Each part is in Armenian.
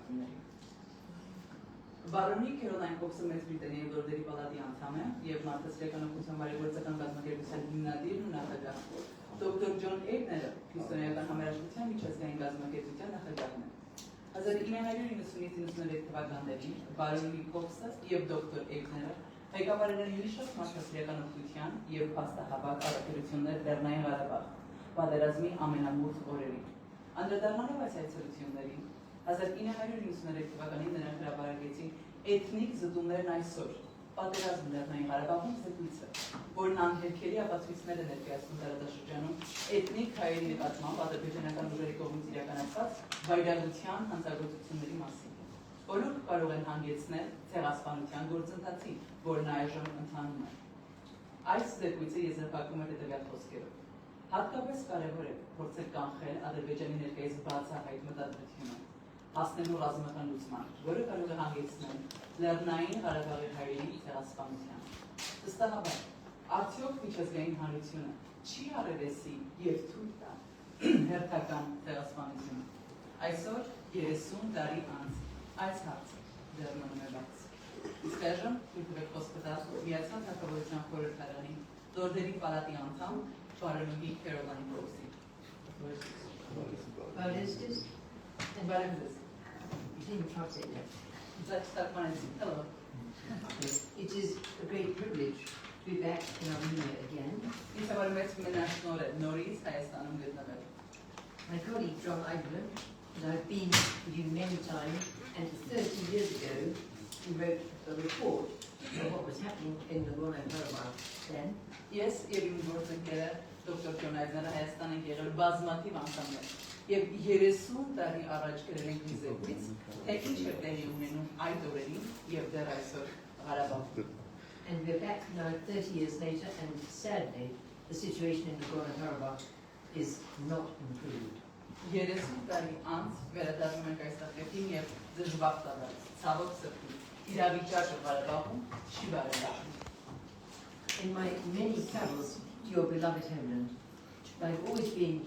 խախտումների։ Բարոնի Քերոլայն Քոքսը մեծ Բրիտանիայի լորդերի պալատի անդամ է եւ մարդասիրական օգնության բարեգործական կազմակերպության հիմնադիրն ու նախագահ։ Դոկտոր Ջոն Էյգները քրիստոնեական համերաշխության միջազգային կազմակերպության նախագահն է։ 1990-93 թվականներին բարոնի Քոքսը եւ դոկտոր Էյգները ղեկավարել են մի շարք մարդասիրական օգնության եւ փաստահավաք առաքելություններ Լեռնային Ղարաբաղ, պատերազմի ամենամուտ օրերին։ Անդրադառնալով այս այցելություններին 1993 թվականին նրանք հրապարակեցին էթնիկ զտումներն այսօր, պատերազմ Լեռնային Ղարաբաղում զեկույցը, որն անհերքելի ապացույցներ է ներկայացնում տարածաշրջանում էթնիկ հայերի նկատմամբ ադրբեջանական ուժերի կողմից իրականացված վայրագության հանցագործությունների մասին, որոնք կարող են հանգեցնել ցեղասպանության գործընթացի, որն այժմ ընթանում է։ Այս զեկույցը եզրափակում է հետևյալ խոսքերով. հատկապես կարևոր է փորձել կանխել Ադրբեջանի ներկայիս բացահայտ մտադրությունը, հասնելու ռազմական լուծման, որը կարող է հանգեցնել Լեռնային Ղարաբաղի հայերի ցեղասպանության։ Վստահաբար, արդյոք միջազգային հանրությունը չի առերեսի եւ թույլ տա հերթական ցեղասպանությունը։ Այսօր 30 տարի անց այս հարցը դեռ մնում է բաց։ Իսկ այժմ թույլ խոսքը տալ Միացյալ Թագավորության խորհրդարանի լորդերի պալատի անդամ Բարոնի Քերոլայն Քոքսի։ Hello. It is a great privilege to be back in Armenia again. My colleague John Eibler and I've been with you many times, and 30 years ago he wrote a report of what was happening in the Nagorno-Karabakh then. Yes, even Dr. John Eibler has done a բազմաթիվ անձաններ եւ 30 տարի առաջ գրել ենք մի զեկույց, թե ինչ է տեղի ունենում այդ օրերին եւ դեռ այսօր Ղարաբաղում։ And we're back now 30 years later, and sadly the situation in Nagorno-Karabakh is not improved. 30 տարի անց վերադառնում ենք այստեղ հետին եւ դժվար տալած ցավոք սրտի իրավիճակը Ղարաբաղում չի բարելավում։ In my many travels to your beloved homeland, I've always been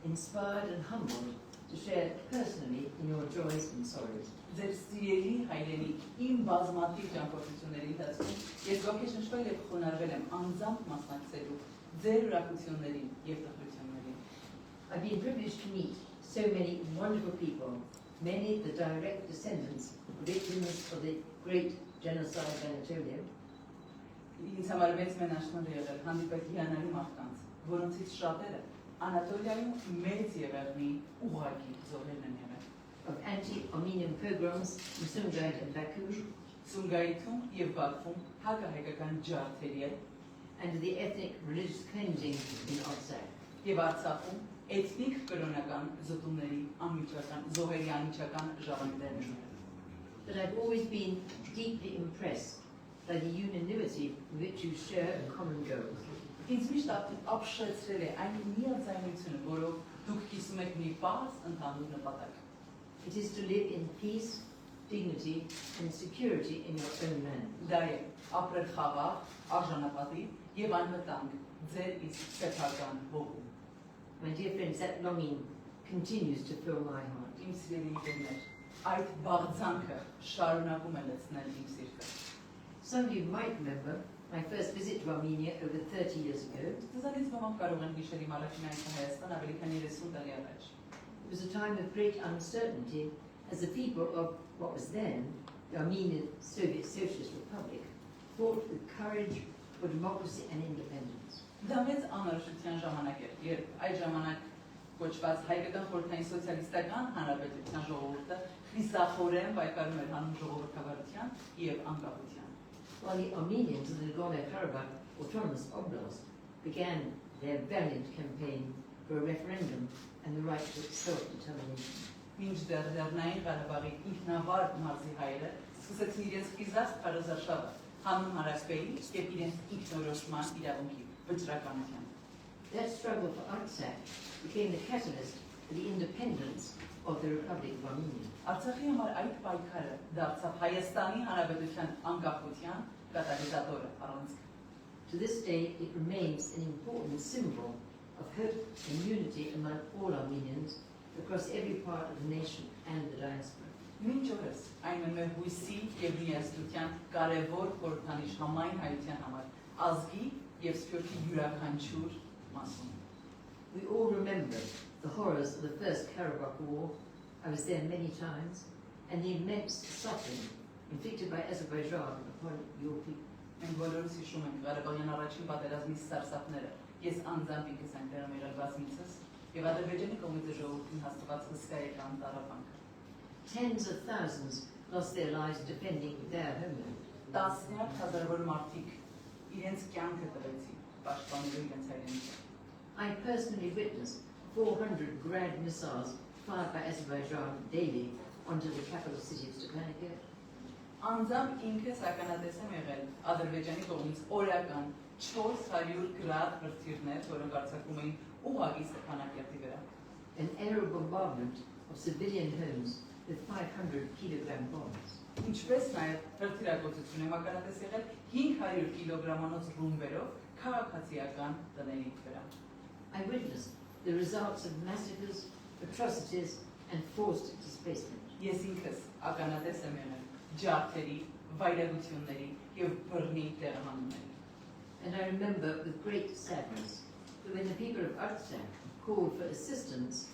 inspired and humbled to share personally in your joys and sorrows. Ձեր սիրելի հայրենի իմ բազմաթիվ ճամփորդությունների ընթացքում ես ոգեշնչվել եւ խոնարհվել եմ անձամբ մասնակցելու ձեր ուրախություններին եւ տխրություններին։ I've been privileged to meet so many wonderful people, many the direct descendants of victims of the great genocide in Anatolia. Ինձ համար մեծ մենաշնորհ է եղել հանդիպել հիանալի մարդկանց, որոնցից շատերը Անատոլիայում մեծ եղեղնի ուղղակի զոհերն են եղել։ Of anti-Armenian pogroms in Sumgait and Baku, Սումգայիթում եւ Բաքվում հակահայկական ջարդերի and the ethnic religious cleansing in Artsakh. Եվ Արցախում էթնիկ կրոնական զտումների անմիջական զոհերի անմիջական ժառանգներն են։ But I've always been deeply impressed by the unanimity with which you share a common goal. Ինձ միշտ ապշեցրել է այն միաձայնությունը, որով դուք կիսում եք մի բաց ընդհանուր նպատակ։ It is to live in peace, dignity and security in your own land. Դա է ապրել խաղաղ, արժանապատիվ եւ անվտանգ ձեր իսկ սեփական հողում։ My dear friends, that longing continues to fill my heart. Իմ սիրելի ընկերներ, այդ բաղձանքը շարունակում է լցնել իմ սիրտը։ Some of you might remember my first visit to Armenia over 30 years ago. Դզանից ոմանք կարող են հիշել իմ առաջին այցը Հայաստան ավելի քան 30 տարի առաջ։ It was a time of great uncertainty as the people of what was then the Armenian Soviet Socialist Republic fought with courage for democracy and independence. Դա մեծ անորոշության ժամանակ էր, երբ այդ ժամանակ կոչված հայկական խորհրդային սոցիալիստական հանրապետության ժողովուրդը խիսախորեն պայքարում էր հանուն ժողովրդավարության եւ անկախության։ While the Armenians of the Nagorno-Karabakh Autonomous Oblast began their valiant campaign for a referendum and the right to self-determination. Մինչդեռ Լեռնային Ղարաբաղի ինքնավար մարզի հայերը սկսեցին իրենց խիզախ քարոզարշավը հանուն հարաբերի եւ իրենց ինքնորոշման իրավունքի վճռականության։ That struggle for Artsakh became the catalyst for the independence of the Republic of Armenia. Արցախի համար այդ պայքարը դարձավ Հայաստանի Հանրապետության անկախության կատալիզատորը առանցքը։ To this day, it remains an important symbol of hope and unity among all Armenians across every part of the nation and the diaspora. Մինչ օրս այն մեր հույսի և միասնության կարևոր խորհրդանիշ համայն հայության համար, ազգի և սփյուռքի յուրաքանչյուր մասում։ We all remember the horrors of the First Karabakh War. I was there many times, and the immense suffering inflicted by Azerbaijan upon your people. Մենք բոլորս հիշում ենք Ղարաբաղյան առաջին պատերազմի սարսափները։ Ես անձամբ ինքս այնտեղ եմ եղել բազմիցս եւ Ադրբեջանի կողմից ժողովրդին հաստատված հսկայական տառապանքը։ Tens of thousands lost their lives defending their homeland. Տասնյակ հազարավոր մարդիկ իրենց կյանքը տվեցին պաշտպանելու իրենց հայրենիքը։ I personally witnessed 400 Grad missiles fired by Azerbaijan daily onto the capital city of Stepanakert. Անձամբ ինքս ականատես եմ եղել Ադրբեջանի կողմից օրական 400 գրադ հրթիռներ, որոնք արձակվում էին ուղղակի Ստեփանակերտի վրա։ An aerial bombardment of civilian homes with 500 kilogram bombs. Ինչպես նաև հրթիռակոծություն եմ ականատես եղել 500 կիլոգրամանոց ռումբերով քաղաքացիական տների վրա։ I witnessed the results of massacres, atrocities, and forced displacement. Ես ինքս ականատես եմ եղել ջարդերի, վայրագությունների և բռնի տեղահանումների։ And I remember with great sadness that when the people of Artsakh called for assistance,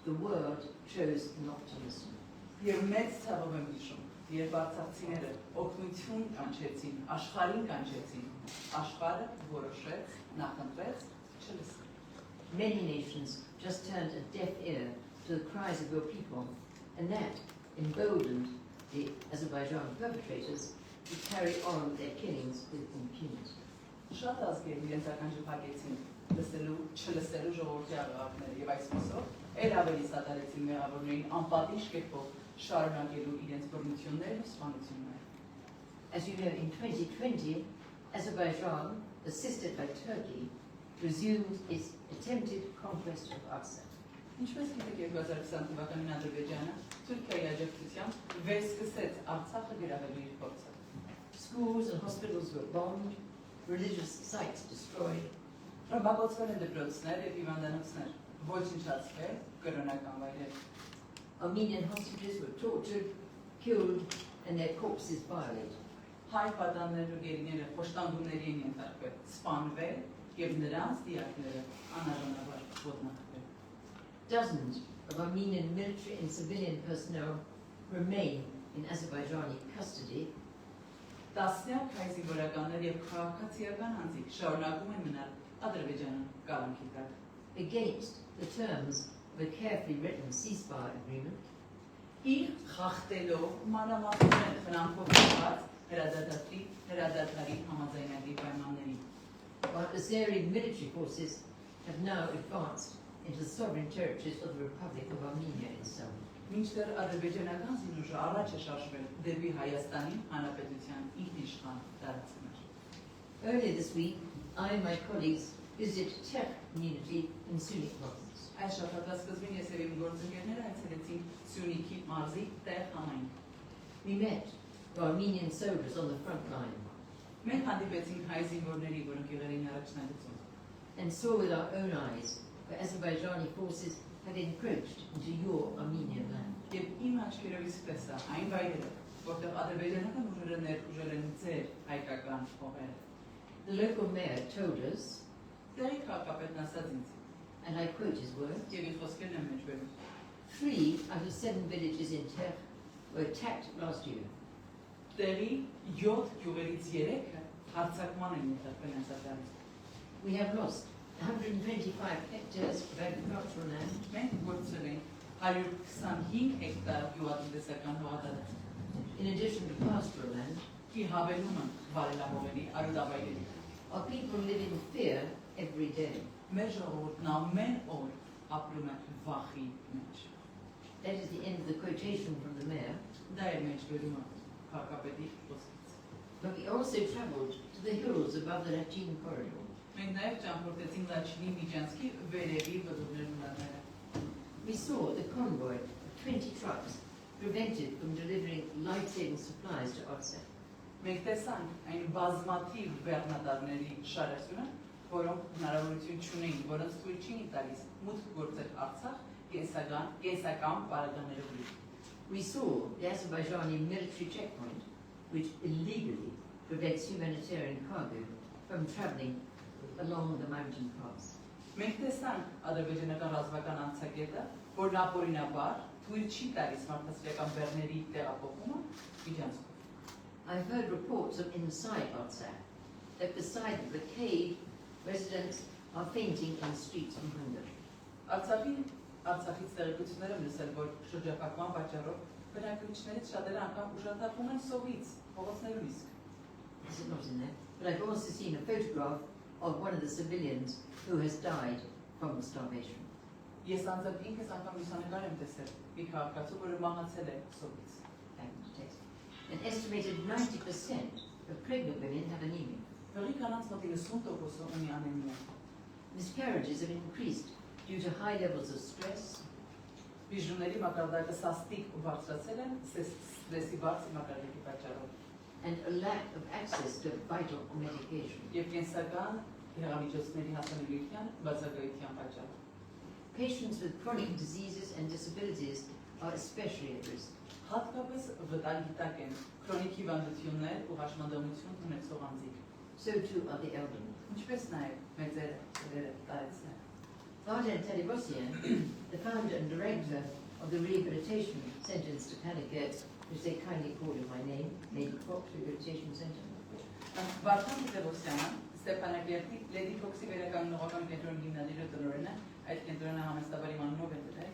the world chose not to listen. Եվ մեծ ցավով եմ հիշում, երբ արցախցիները օգնություն կանչեցին, աշխարհին կանչեցին, աշխարհը որոշեց, նախընտրեց չլսել։ Many nations just turned a deaf ear to the cries of your people, and that emboldened the Azerbaijan perpetrators to carry on their killings with impunity. Շատ ազգեր իրենց ականջը փակեցին լսելու, չլսելու ժողովրդի աղաղակները եւ այսպիսով էլ ավելի սատարեցին մեղավորներին անպատիժ կերպով շարունակելու իրենց բռնություններն ու սպանությունները։ As you know, in 2020, Azerbaijan, assisted by Turkey, resumed its attempted conquest of Artsakh. Ինչպես գիտեք 2020 թվականին Ադրբեջանը Թուրքիայի աջակցությամբ վերսկսեց Արցախը գրավելու իր փորձը։ Schools and hospitals were bombed, religious sites destroyed, Ռմբակոծվել են դպրոցներ եւ հիվանդանոցներ, ոչնչացվել կրոնական վայրեր։ Armenian hostages were tortured, killed, and their corpses violated. Հայ պատաններ ու գերիները խոշտանգումների են ենթարկվել, սպանվել եւ նրանց դիակները անարոնաբար ոտնահարվել։ Dozens of Armenian military and civilian personnel remain in Azerbaijani custody. Տասնյակ հայ զինվորականներ եւ քաղաքացիական անձիկ շարունակում են մնալ Ադրբեջանի կալանքի տակ։ Against the terms of a carefully written ceasefire agreement, Իր խախտելով մանրամասներ խնամքով կապված հրադադարի համաձայնագրի պայմաններին։ while Azeri military forces have now advanced into the sovereign territories of the Republic of Armenia itself. Մինչդեռ ադրբեջանական զինուժը առաջ է շարժվել դեպի Հայաստանի Հանրապետության ինքնիշխան տարածքներ։ Earlier this week, I and my colleagues visited Czech community in Sunik province. Այս շաբաթվա սկզբին ես եւ իմ գործընկերները այցելեցին Սյունիքի մարզի տեղ համայնք։ We met the Armenian soldiers on the front line Մենք հանդիպեցինք հայ զինվորների, որոնք եղել էին առաջնագծում, and saw with our own eyes the Azerbaijani forces had encroached into your Armenian land. եւ իմ աչքերով իսկպես է այն վայրերը, որտեղ ադրբեջանական ուժերը ներուժել են ձեր հայկական հողերը։ The local mayor told us, Տեղի քաղաքապետն ասաց ինձ, and I quote his words, եւ իր խոսքերն եմ մեջբերում. 3 out of 7 villages in Czech were attacked last year. Տեղի 7 գյուղերից 3-ը հարձակման են ենթարկվել հենց We have lost 125 hectares of agricultural land, Մենք գործել ենք 125 հեկտար գյուղատնտեսական հողատարածք։ in addition to pastoral land. Ի հավելումը վարելահողերի արուդավայրերի։ Our people live in fear every day. Մեր ժողովուրդն ամեն օր ապրում է վախի մեջ։ That is the end of the quotation from the mayor. Դա է մեջբերումը քաղաքապետի խոսքից։ But we also travelled to the hills above the Latin corridor. Մենք նաև ճամփորդեցինք Լաչինի միջանցքի վերևի բլուրները։ We saw the convoy of 20 trucks prevented from delivering life-saving supplies to Artsakh. Մենք տեսանք այն բազմաթիվ բեռնատարների շարասյունը, որոնք հնարավորություն չունեին, որոնց թույլ չի տալիս մուտք գործել Արցախ կենսական պարագաներով լի։ We saw the Azerbaijani military checkpoint, which illegally prevents humanitarian cargo from travelling along the mountain pass. Մենք տեսանք ադրբեջանական ռազմական անցակետը, որն ապօրինաբար թույլ չի տալիս մարդասիրական բեռների տեղափոխումը միջանցքով։ I've heard reports of inside Artsakh that beside the blockade, residents are fainting in the streets from hunger. Արցախից տեղեկություններ եմ լսել, որ շրջափակման պատճառով բնակիչներից շատերը անգամ ուժաթափվում են սովից, փողոցներում իսկ։ This is not in there. But I've also seen a photograph of one of the civilians who has died from starvation. Ես անձամբ ինքս անգամ լուսանկար եմ տեսել մի քաղաքացու, որը մահացել է սովից։ An estimated 90% of pregnant women have anemia. Հղի կանանց մոտ 90% ունի անեմիա։ Miscarriages have increased due to high levels of stress, Բիժուների մակարդակը սաստիկ ու բարձրացել են ստրեսի բարձր մակարդակի պատճառով։ and a lack of access to vital medication. Եվ կենսական հեղամիջոցների հասանելիության բացակայության պատճառով։ Patients with chronic diseases and disabilities are especially at risk. Հատկապես վտանգիտակ են քրոնիկ հիվանդություններ ու հաշմանդամություն ունեցող անձիկ։ So too are the elderly. Ինչպես նաև մեծերը, ծերերը, տարեցները։ Arden Telebosian, the founder and director of the Rehabilitation Centre in Stepanakert, which they kindly called in my name, Lady Fox Rehabilitation Centre. Վարդան Տևոսյանը, Ստեփանակերտի Lady Fox-ի վերականգնողական կենտրոնի հիմնադիրը տնօրենը, այդ կենտրոնը համեստաբար իմ անունով է դրել,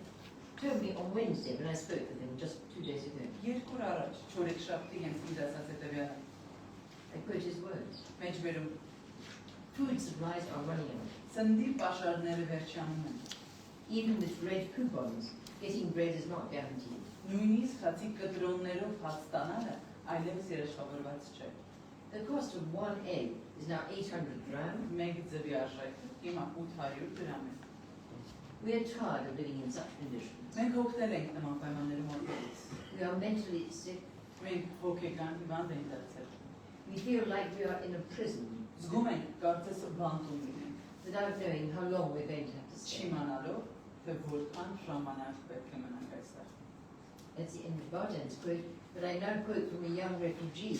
Told me on Wednesday when I spoke with him just 2 days ago. երկու օր առաջ չորեքշաբթի հենց ինձ ասաց հետևյալը։ I quote his words. Մեջբերում Food supplies are running out. Սնդի պաշարները վերջանում են։ Even with red coupons, getting bread is not guaranteed. Նույնիսկ հացի կտրոններով հաց ստանալը այլևս երաշխավորված չէ։ The cost of one egg is now 800 gram. Մեկ ձվի արժեքը հիմա 800 դրամ է։ We are tired of living in such conditions. Մենք հոգնել ենք նման պայմաններում ապրելիս։ We are mentally sick. Մենք հոգեկան հիվանդ ենք դարձել։ We feel like we are in a prison Զգում ենք կարծես բանտում լինենք, without knowing how long we're going to have to stay. չիմանալով, թե որքան ժամանակ պետք է մնանք այստեղ։ That's the end of Barden's quote, but I now quote from a young refugee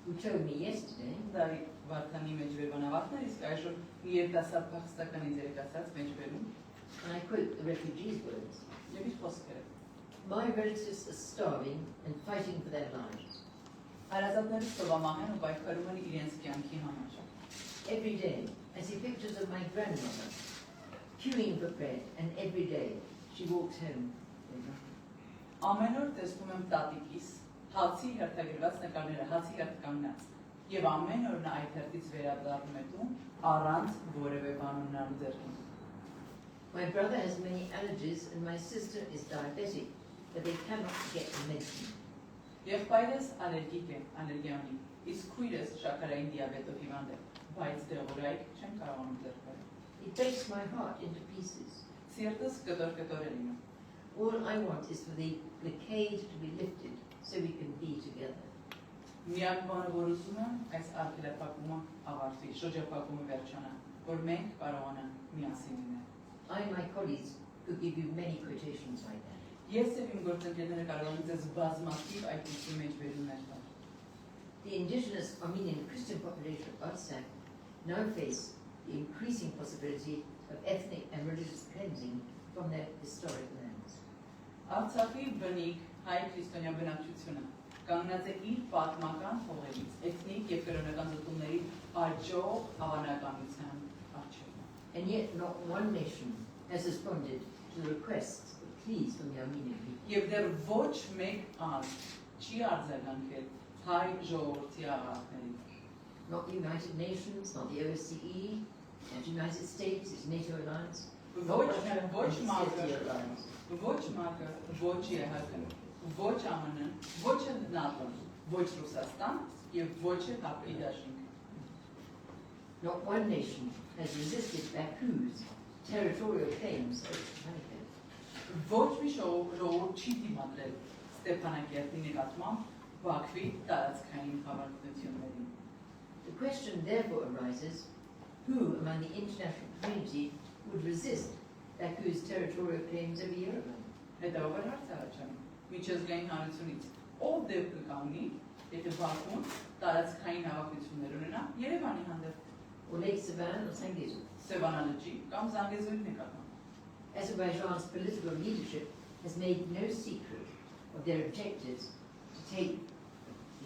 who told me yesterday Դա Վարդանի մեջբերման ավարտն էր, իսկ այժմ մի երիտասարդ փախստականից երեկացած մեջբերում and I quote the refugee's words. եւ իր խոսքերը։ My relatives are starving and fighting for their lives. Հարազատներս սովամահ են ու պայքարում են իրենց կյանքի համար։ Every day, I see pictures of my grandmother queuing for bread, and every day she walks home. Ամեն օր տեսնում եմ տատիկիս հացի հերթագրված նկարները, հացի հերթ կանգնած, եւ ամեն օր նա այդ հերթից վերադառնում է տուն առանց որևէ բան ունենալու ձեռքին։ My brother has many allergies and my sister is diabetic, but they cannot get the medicine. Եղբայրս ալերգիկ է, ալերգիա ունի, իսկ քույրս շաքարային դիաբետով հիվանդ է, բայց դեղորայք չեմ կարողանում ձեռք բերել։ It breaks my heart into pieces. Սիրտս կտոր է լինում։ All I want is for the blockade to be lifted so we can be together. Միակ բանը, որ ուզում եմ, այս արգելափակումը ավարտվի, շրջափակումը վերջանա, որ մենք կարողանանք միասին լինել։ I and my colleagues could give you many quotations like that. Ես եւ իմ գործընկերները կարող ենք ձեզ բազմաթիվ այդպիսի մեջբերումներ տալ։ The indigenous Armenian Christian population of Artsakh now face the increasing possibility of ethnic and religious cleansing from their historic lands. Արցախի բնիկ հայ քրիստոնյա բնակչությունը կանգնած է իր պատմական հողերից, էթնիկ եւ կրոնական զտումների աճող հավանականության առջեւ։ And yet not one nation has responded to the requests or pleas from the Armenian people. Եվ դեռ ոչ մեկ անձ չի արձագանքել հայ ժողովրդի աղաղակներին։ Not the United Nations, not the OSCE, not the United States, its NATO alliance, not Russia, ոչ and its Turkey alliance. Ոչ ՄԱԿ-ը, ոչ ԵՀԿ-ը, ոչ ԱՄՆ-ը, ոչ ՆԱՏՕ-ն, ոչ Ռուսաստան եւ ոչ ՀԱՊԿ-ի դաշինք։ Not one nation has resisted Baku's territorial claims of Stepanakert. Ոչ մի ժողովուրդ չի դիմադրել Ստեփանակերտի նկատմամբ Բաքվի տարածքային խաղաղություններին։ The question therefore arises, who among the international community would resist Baku's territorial claims over Yerevan? Հետևաբար հարց առաջանում, միջազգային հանրությունից, ով դեպք կկանգնի, եթե Բաքուն տարածքային հավաքություններ ունենա Երևանի հանդեպ, or Lake Sevan or Zangezur. Սևանա լճի կամ Զանգեզուրի նկատմամբ։ Azerbaijan's political leadership has made no secret of their objectives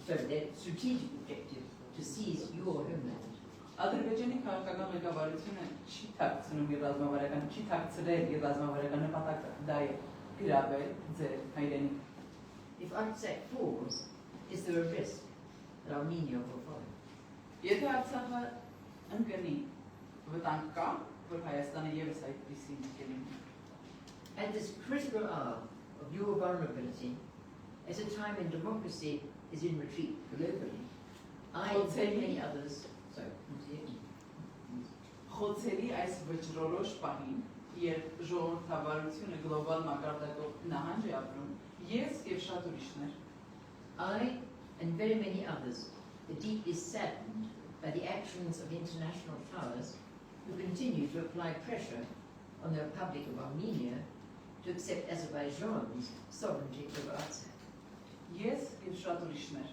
their strategic objective to seize your homeland. Ադրբեջանի քաղաքական ղեկավարությունը չի թաքցնում իր ռազմավարական, չի թաքցրել իր ռազմավարական նպատակը, դա է գրավել ձեր հայրենիք։ If Artsakh falls, is there a risk that Armenia will follow? Եթե Արցախը ընկնի, վտանգ կա, որ Հայաստանը ևս այդպիսին կլինի։ At this critical hour of your vulnerability, at a time when democracy is in retreat globally, I and many others, Խոցելի այս վճռորոշ պահին, երբ ժողովրդավարությունը գլոբալ մակարդակով նահանջ է ապրում, ես եւ շատ ուրիշներ, I and very many others are deeply saddened by the actions of international powers who continue to apply pressure on the Republic of Armenia to accept Azerbaijan's sovereignty over Artsakh. Ես եւ շատ ուրիշներ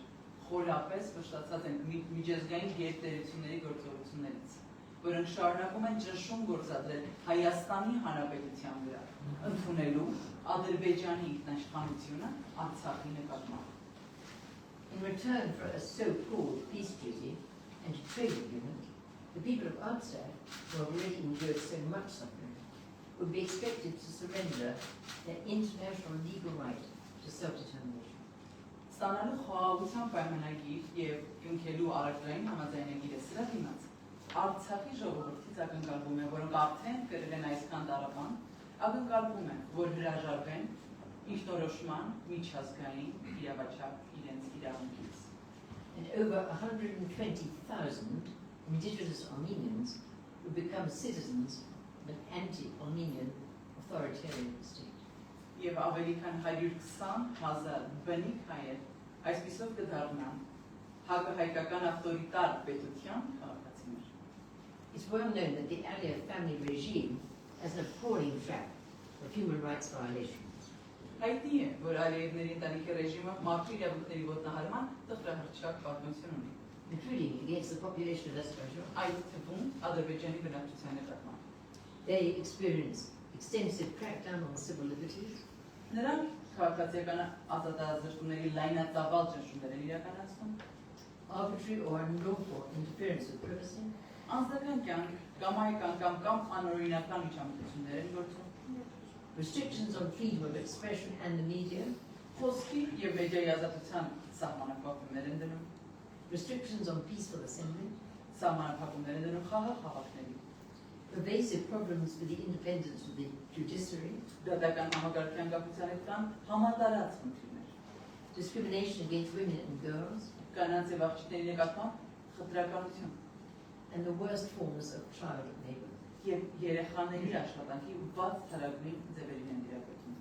խորապես վշտացած ենք միջազգային գերտերությունների գործողություններից, որոնք շարունակում են ճնշում գործադրել Հայաստանի Հանրապետության վրա, ընդունելու Ադրբեջանի ինքնաշխատությունը Արցախի նկատմամբ։ In return for a so-called peace treaty and a trade agreement, the people of Artsakh, who have already endured so much suffering, would be expected to surrender their international legal right to self-determination. Ստանալու խաղաղության պայմանագիր եւ կնքելու առարկային համաձայնագիրը սրա դիմաց Արցախի ժողովրդից ակնկալվում է, որոնք արդեն կրել են այսքան տարապան, ակնկալվում է, որ հրաժարվեն ինքնորոշման միջազգային իրավաչափ իրենց իրավունքից։ And over 120,000 indigenous Armenians will become citizens of an anti-Armenian authoritarian state. Եվ ավելի քան 120,000 բնիկ հայեր այսպիսով կդառնան հակահայկական ավտորիտար պետության քաղաքացիներ։ It's well known that the Aliyev family regime has an appalling track of human rights violations. Հայտնի է, որ Ալիևների ընտանիքի ռեժիմը մարդու իրավունքների ոտնահարման տխրահռչակ պատմություն ունի, including against the population of Azerbaijan. այդ թվում Ադրբեջանի բնակչության նկատմամբ։ They experience extensive crackdown on civil liberties. Նրանք քաղաքացիական ազատազրկումների լայնածավալ ճնշումներ են իրականացնում, arbitrary or unlawful interference with privacy, անձնական կյանք կամ անօրինական միջամտություններ են գործում, restrictions on freedom of expression and the media, խոսքի եւ մեդիայի ազատության սահմանափակումներ են դնում, restrictions on peaceful assembly, սահմանափակումներ են դնում խաղաղ հավաքների, pervasive problems with the independence of the judiciary, դատական համակարգի անկախության հետ կան համատարած խնդիրներ, discrimination against women and girls, կանանց եւ աղջիկների նկատմամբ խտրականություն and the worst forms of child labour. եւ երեխաների աշխատանքի վատ թարագնի ձևերին են դիրապետում։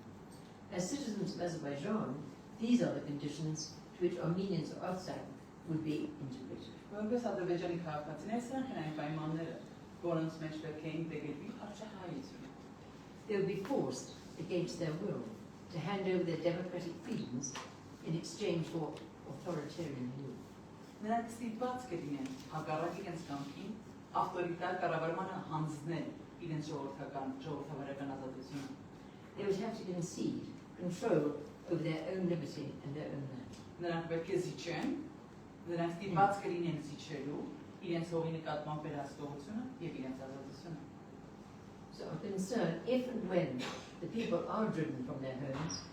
As citizens of Azerbaijan, these are the conditions to which Armenians of Artsakh would be integrated. Որպես Ադրբեջանի քաղաքացիներ սրանք են այն պայմանները, որոնց մեջ պետք է ինտեգրվի արցախահայությունը։ They will be forced against their will to hand over their democratic freedoms in exchange for authoritarian rule. Նրանք ստիպված կլինեն հակառակ իրենց կամքին ավտորիտար կառավարմանը հանձնել իրենց ժողովրդավարական ազատությունը։ They would have to concede control over their own liberty and their own land. Նրանք պետք է զիջեն, նրանք ստիպված կլինեն զիջելու իրենց հողի նկատմամբ վերահսկողությունը եւ իրենց ազատությունը։ So I'm concerned if and when the people are driven from their homes,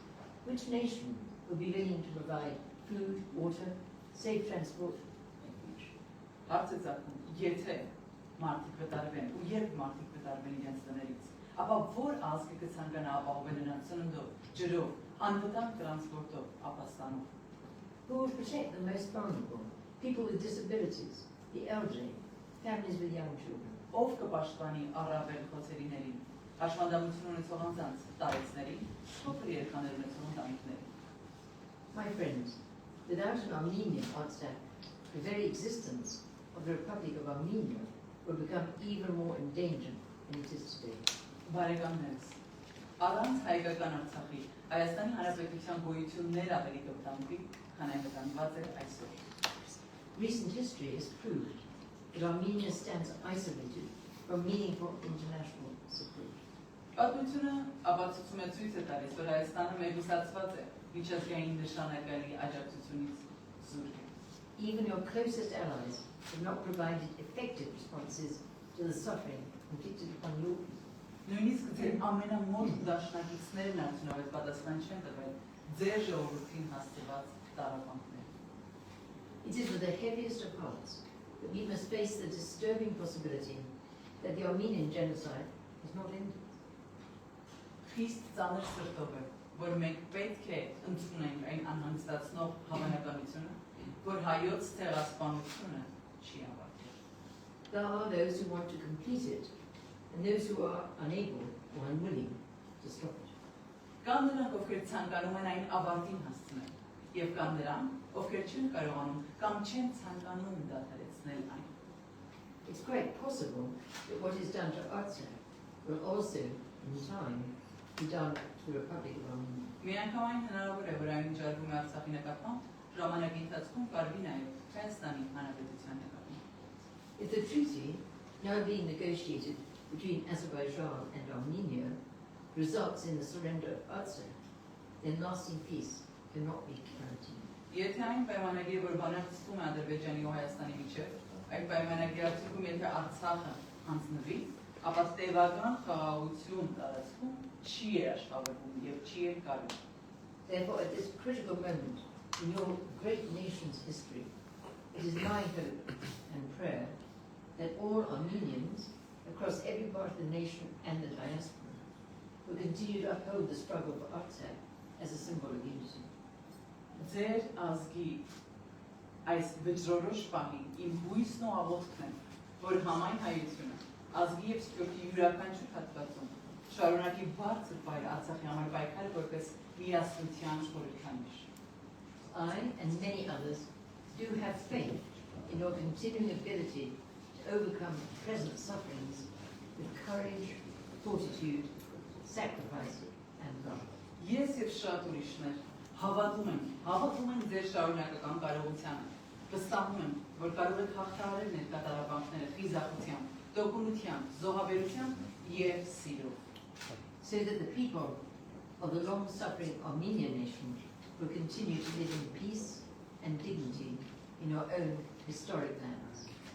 which nation will be willing to provide food, water, safe transport, refuge? Հարցը ցակում, եթե մարդիկ վտարվեն ու երբ մարդիկ վտարվեն իրենց տներից, ապա որ ազգը կցանկանա ապահովել նրանց սննդով, ջրով, անվտանգ տրանսպորտով, ապաստանով։ Who will protect the most vulnerable? People with disabilities, the elderly, families with young children. Ով կպաշտպանի առավել խոցելիներին, հաշվանդամություն ունեցող անձանց, տարեցներին, փոքր երեխաներ ունեցող ընտանիքներին։ My friends, without an Armenian Artsakh, the very existence of the Republic of Armenia will become even more endangered than it is today. Բարեկամներս, Առանց հայկական Արցախի Հայաստանի Հանրապետության գոյություններ ավելի կտանվի, քան այն կտանված է այսօր։ Recent history has proved that Armenia stands isolated from meaningful international support. Պատմությունը ապացուցում է ցույց է տալիս, որ Հայաստանը մեկուսացված է միջազգային նշանակալի աջակցությունից զուրկ է։ Even your closest allies have not provided effective responses to the suffering inflicted upon your people. Նույնիսկ ձեր ամենամոտ դաշնակիցներն արդյունավետ պատասխան չեն տվել ձեր ժողովրդին հասցված տառապանքներին։ It is with the heaviest of hearts that we must face the disturbing possibility that the Armenian genocide is not ended. Խիստ ծանր սրտով է, որ մենք պետք է ընդունենք այն անհանգստացնող հավանականությունը, որ հայոց ցեղասպանությունը չի ավարտվել։ There are those who want to complete it, and those who are unable or unwilling to stop it. Կան նրանք, ովքեր ցանկանում են այն ավարտին հասցնել, եւ կան նրանք, ովքեր չեն կարողանում կամ չեն ցանկանում դադարեցնել այն։ It's quite possible that what is done to Artsakh will also, in time, be done to the Republic of Armenia. Միանգամայն հնարավոր է, որ այն վճարվում է Արցախի նկատմամբ, ժամանակի ընթացքում կարվի նաեւ Հայաստանի Հանրապետության նկատմամբ։ If the treaty, now being negotiated between Azerbaijan and Armenia, results in the surrender of Artsakh, then lasting peace cannot be guaranteed. Եթե այն պայմանագիր, որ բանակցվում է Ադրբեջանի ու Հայաստանի միջև, այդ պայմանագիրը արդյունքում եթե Արցախը հանձնվի, ապա տևական խաղաղություն տարածքում չի երաշխավորվում եւ չի երկարվում։ Therefore, at this critical moment in your great nation's history, it is my hope and prayer that all Armenians across every part of the nation and the diaspora will continue to uphold the struggle for Artsakh as a symbol of unity. Ձեր ազգի այս վճռորոշ պահին իմ հույսն ու աղոթքն է, որ համայն հայությունը ազգի եւ սփյուռքի յուրաքանչյուր հատվածում շարունակի բարձր վայր Արցախի համար պայքարել որպես միասնության խորհրդանիշ։ I and many others do have faith in your continuing ability to overcome present sufferings with courage, fortitude, sacrifice, and love. Ես եւ շատ ուրիշներ հավատում ենք ձեր շարունակական կարողությանը, վստահում եմ, որ կարող եք հաղթահարել ներկա տառապանքները խիզախությամբ, տոկունությամբ, զոհաբերությամբ եւ սիրով, so that the people of the long-suffering Armenian nation will continue to live in peace and dignity in your own historic lands.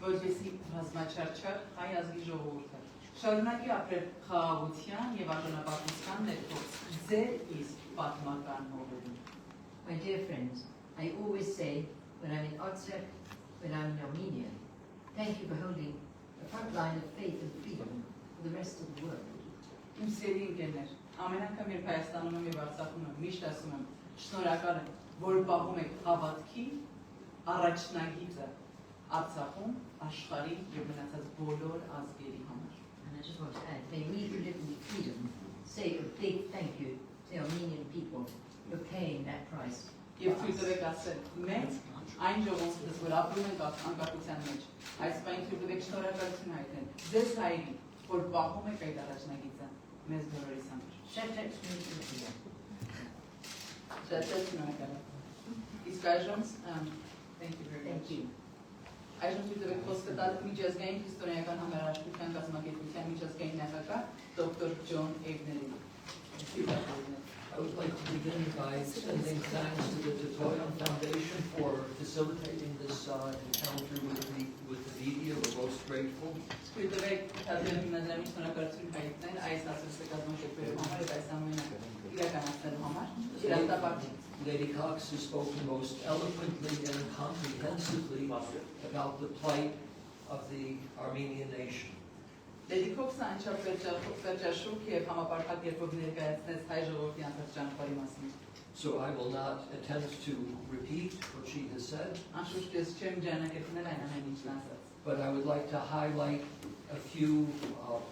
որպեսզի ռազմաչարչար հայ ազգի ժողովուրդը շարունակի ապրել խաղաղության եւ արժանապատվության ներքո ձեր իսկ պատմական հողերին։ My dear friends, I always say when I'm in Artsakh, when I'm in Armenia, thank you for holding the front line of faith and freedom for the rest of the world. Իմ սիրելի ընկերներ, ամեն անգամ երբ Հայաստանում եմ եւ Արցախում եմ, միշտ ասում եմ, շնորհակալ եմ, որ պահում եք հավատքի առաջնագիծը Արցախում, աշխարհի եւ մնացած բոլոր ազգերի համար։ And I just want to add, may we who live in freedom say a big thank you to the Armenian people for paying that price. Եվ թույլ տվեք ասել, մենք այն ժողովուրդս, որ ապրում ենք անկախության մեջ, այս պայն թույլ տվեք շնորհակալություն հայտնել ձեզ հայրի, որ պահում եք այդ առաջնագիծը մեզ բոլորիս համար։ Շատ շնորհակալ։ Շատ շնորհակալ։ Իսկ այժմ, thank you very much. Thank you. Այժմ թույլ տվեք խոսքը տալ միջազգային հիստորիական համերաշխության կազմակերպության միջազգային նախագահ դոկտոր Ջոն Էյգներին։ I would like to begin by extending thanks to the Tutorial Foundation for facilitating this encounter with the media. We're most grateful. Lady Cox has spoken most eloquently and comprehensively about the plight of the Armenian nation. Lady Քոքսը անչափ վերջաշուք եւ համապարփակ երբով ներկայացնեց հայ ժողովրդի անցած մասին։ So I will not attempt to repeat what she has said, Անշուշտ ես չեմ ջանակեցնել այն ամեն ինչն ասած։ but I would like to highlight a few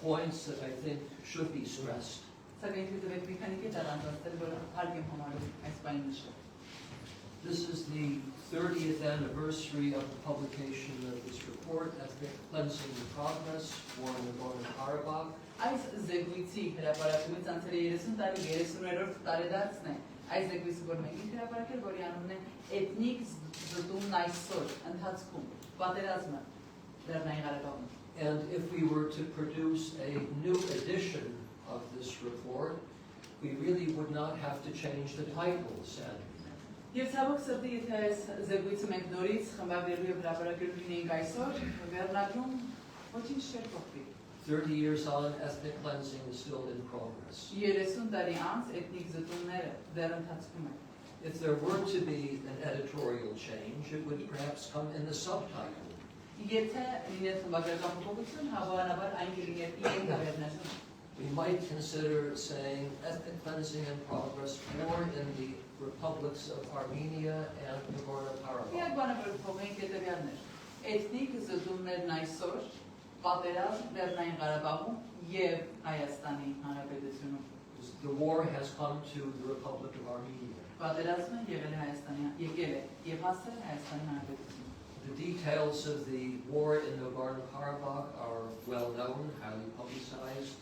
points that I think should be stressed. Սակայն թույլ տվեք մի քանի կետ առանձնացնել, որ հարկ եմ համարում այս բանը նշել։ This is the 30th anniversary of the publication of this report, Ethnic Cleansing in Progress, War in Nagorno-Karabakh. Այս զեկույցի հրապարակումից անցել է 30 տարի 30-րդ տարեդարձն է։ Այս զեկույցը, որ մենք ենք հրապարակել, որի անունն է Էթնիկ զտումն այսօր ընթացքում, պատերազմը Լեռնային Ղարաբաղում։ And if we were to produce a new edition of this report, we really would not have to change the title, sadly. Եվ ցավոք սրտի, եթե այս զեկույցը մենք նորից խմբագրելու եւ հրապարակելու լինեինք այսօր, վերնագրում ոչինչ չէր փոխվի։ 30 years on, ethnic cleansing is still in progress. 30 տարի անց էթնիկ զտումները դեռ ընթացքում են։ If there were to be an editorial change, it would perhaps come in the subtitle. Եթե լիներ խմբագրական փոփոխություն, հավանաբար այն կլիներ իրեն վերնագրում։ We might consider saying ethnic cleansing in progress more in the republics of Armenia and Nagorno-Karabakh. Միակ բանը, որ փոխենք հետևյալն էր։ Էթնիկ զտումներն այսօր պատերազմ Լեռնային Ղարաբաղում եւ Հայաստանի Հանրապետությունում։ The war has come to the Republic of Armenia. Պատերազմը եղել է Հայաստանի, եկել է եւ հասել է Հայաստանի Հանրապետություն։ The details of the war in Nagorno-Karabakh are well known, highly publicized.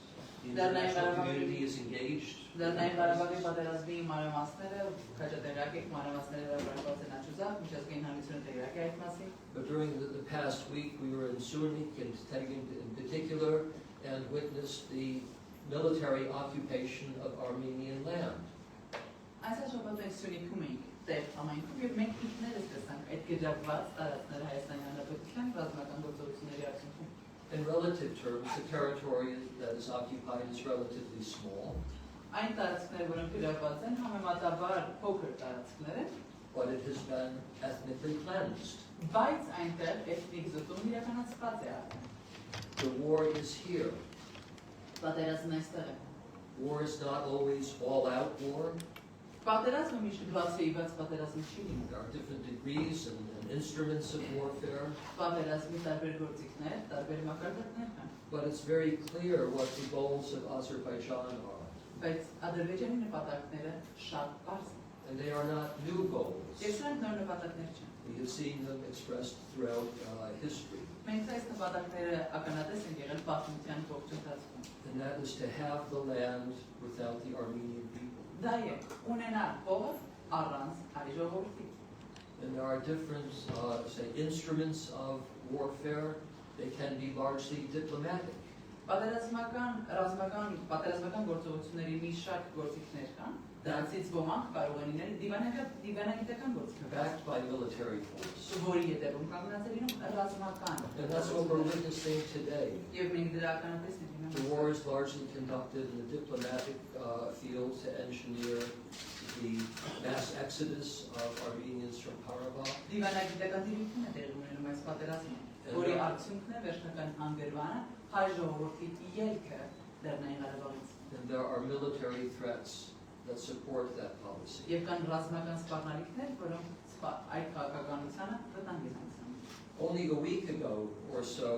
The international community is engaged. Լեռնային Ղարաբաղի պատերազմի մանրամասները, քաջատեղյակ եք մանրամասները հրապարակված են աջուզակ, միջազգային հանրությունը տեղյակ է այդ մասին։ But during the past week, we were in Sunik and Tegin in particular, and witnessed the military occupation of Armenian land. Այսօր շաբաթ մենք Սյունիքում էինք, տեղ համայնքում, եւ մենք ինքներս տեսանք այդ գժապված տարածքները Հայաստանի Հանրապետության ռազմական գործողությունների արդյունքում։ In relative terms, the territory that is occupied is relatively small. Այն տարածքները, որոնք գժապված են, համեմատաբար փոքր տարածքներ են, but it has been ethnically cleansed. բայց այնտեղ էթնիկ զտում իրականացված է արդեն։ The war is here. Պատերազմն այստեղ է։ War is not always all-out war. Պատերազմը միշտ բացեիված պատերազմ չի լինում։ There are different degrees and instruments of warfare. Պատերազմի տարբեր գործիքներ, տարբեր մակարդակներ կան։ But it's very clear what the goals of Azerbaijan are. Բայց Ադրբեջանի նպատակները շատ բարձր են։ And they are not new goals. Եվ սրանք նոր նպատակներ չեն։ We have seen them expressed throughout history. Մենք այս նպատակները ականատես ենք եղել պատմության ողջ ընթացքում։ And that is to have the land without the Armenian people. Դա է ունենալ հողը առանց հայ ժողովրդի։ And there are different, say, instruments of warfare. They can be largely diplomatic. Պատերազմական գործողությունների մի շարք գործիքներ կան, դրանցից ոմանք կարող են լինել դիվանագիտական գործիքներ, Backed by military force. որի հետևում կանգնած է լինում ռազմական։ And that's what we're witnessing today. Եվ մենք դրա ականատես ենք լինում։ The war is largely conducted in the diplomatic field to engineer the mass exodus of Armenians from Karabakh. Դիվանագիտական դիրքն է տեղի ունենում այս պատերազմում, որի արդյունքն է վերջնական հանգրվանը հայ ժողովրդի ելքը Լեռնային Ղարաբաղից։ And there are military threats that support that policy. Եվ կան ռազմական սպառնալիքներ, որոնք այդ քաղաքականությանը վտանգ են հասցնում։ Only a week ago or so,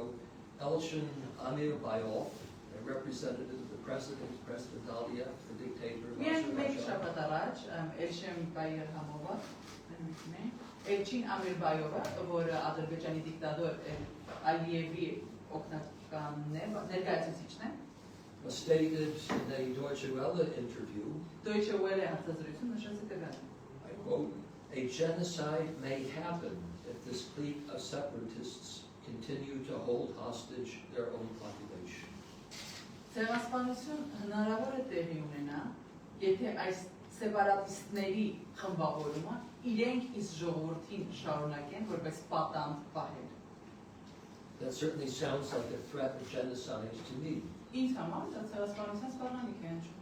Elchin Amirbayov, a representative of the President Aliyev, the dictator of Միայն մեկ Azerbaijan, շաբաթ առաջ Էլչին Բայերհամովը, Էլչին Ամիրբայովը, որը Ադրբեջանի դիկտատոր Ալիևի օգնականն է, ներկայացուցիչն է, stated in a Deutsche Welle interview, Deutsche Welle հարցազրույցում նշեց հետևյալը. I quote, "A genocide may happen if this clique of separatists continue to hold hostage their own population." Ցեղասպանություն հնարավոր է տեղի ունենա, եթե այս սեպարատիստների խմբավորումը իրենք իսկ ժողովրդին շարունակեն որպես պատանդ պահել։ That certainly sounds like a threat of genocide to me. Ինձ համար դա ցեղասպանության սպառնալիք է հնչում։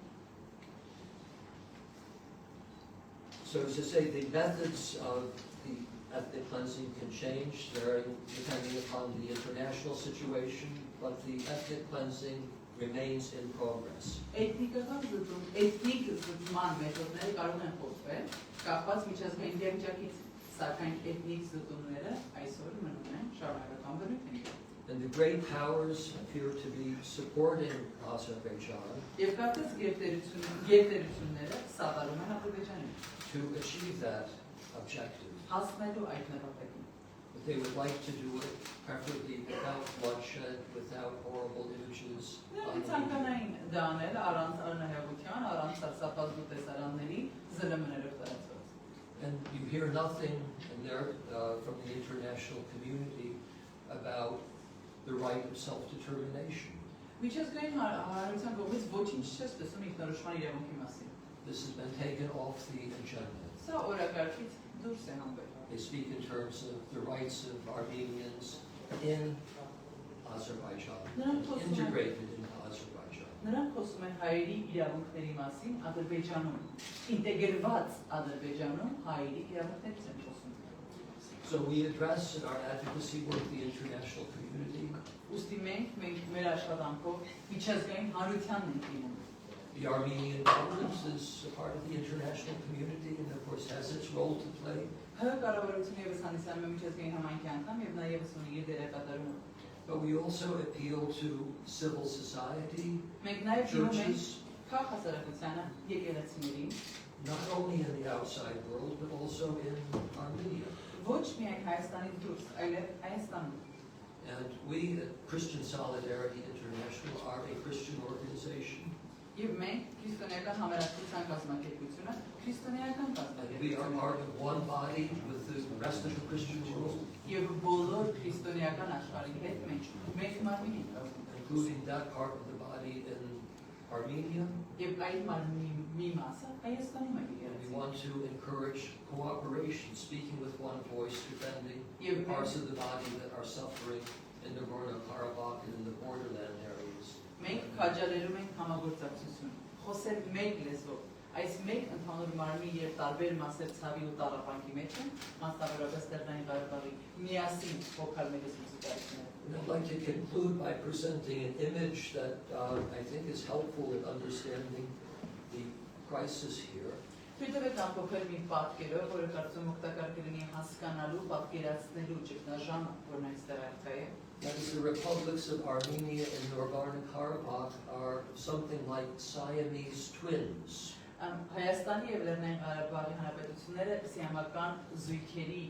So as to say, the methods of the ethnic cleansing can change depending upon the international situation, but the ethnic cleansing remains in progress. Էթնիկ զտման մեթոդները կարող են փոխվել, կապված միջազգային իրավիճակից, սակայն էթնիկ զտումները այսօր մնում են շարունակական բնույթ են։ And the great powers appear to be supporting Azerbaijan Եվ կարծես գերտերությունները սատարում են Ադրբեջանին, to achieve that objective. հասնելու այդ նպատակին։ But they would like to do it preferably without bloodshed, without horrible images. Ցանկանային դա անել առանց արնահեղության, առանց սարսափազդու տեսարանների, ԶԼՄ-ներով տարածված։ And you hear nothing in there from the international community about the right of self-determination. Միջազգային հանրության կողմից ոչինչ չես տեսում ինքնորոշման իրավունքի մասին։ This has been taken off the agenda. Սա օրակարգից դուրս է հանվել։ They speak in terms of the rights of Armenians in Azerbaijan, integrated into Azerbaijan. Նրանք խոսում են հայերի իրավունքների մասին Ադրբեջանում, ինտեգրված Ադրբեջանում հայերի իրավունքներից են խոսում։ So we address in our advocacy work the international community. Ուստի մենք մեր աշխատանքով միջազգային հանրությանն ենք դիմում։ The Armenian government is a part of the international community and of course has its role to play. Կառավարությունը ևս հանդիսանում է միջազգային համայնքի անդամ եւ նաեւ ունի իր դերակատարումը։ But we also appeal to civil society, Մենք նաեւ դիմում ենք churches, քաղաքասարակությանը, եկեղեցիներին, not only in the outside world, but also in Armenia. ոչ միայն Հայաստանից դուրս, այլև Հայաստանում։ And we at Christian Solidarity International are a Christian organization. Եվ մենք քրիստոնեական համերաշխության կազմակերպությունը, քրիստոնեական And we are կազմակերպություն։ part of one body with the rest of the Christian world, Եվ բոլոր քրիստոնեական աշխարհի հետ մենք մեկ մարմին ենք, including that part of the body in Armenia. եւ այդ մարմնի մի մասը Հայաստանում է We եկեղեցին։ want to encourage cooperation, speaking with one voice, defending Yeah, parts of the body that are suffering in Nagorno-Karabakh and in the borderland areas. Մենք քաջալերում ենք համագործակցություն, խոսել մեկ լեզվով, այս մեկ ընդհանուր մարմնի եւ տարբեր մասեր ցավի ու տառապանքի մեջ են, մասնավորապես Լեռնային Ղարաբաղի միասին փոխալ մեր սոցիալները։ And I'd like to conclude by presenting an image that I think is helpful in understanding the crisis here. Թույլտվեք ամփոփել մի պատկերով, որը կարծում օգտակար կլինի հասկանալու, պատկերացնելու ճգնաժամը, որն այստեղ արկա է։ That is, the republics of Armenia and Nagorno-Karabakh are something like Siamese twins. Հայաստանի եւ Լեռնային Ղարաբաղի հանրապետությունները սիամական զույգերի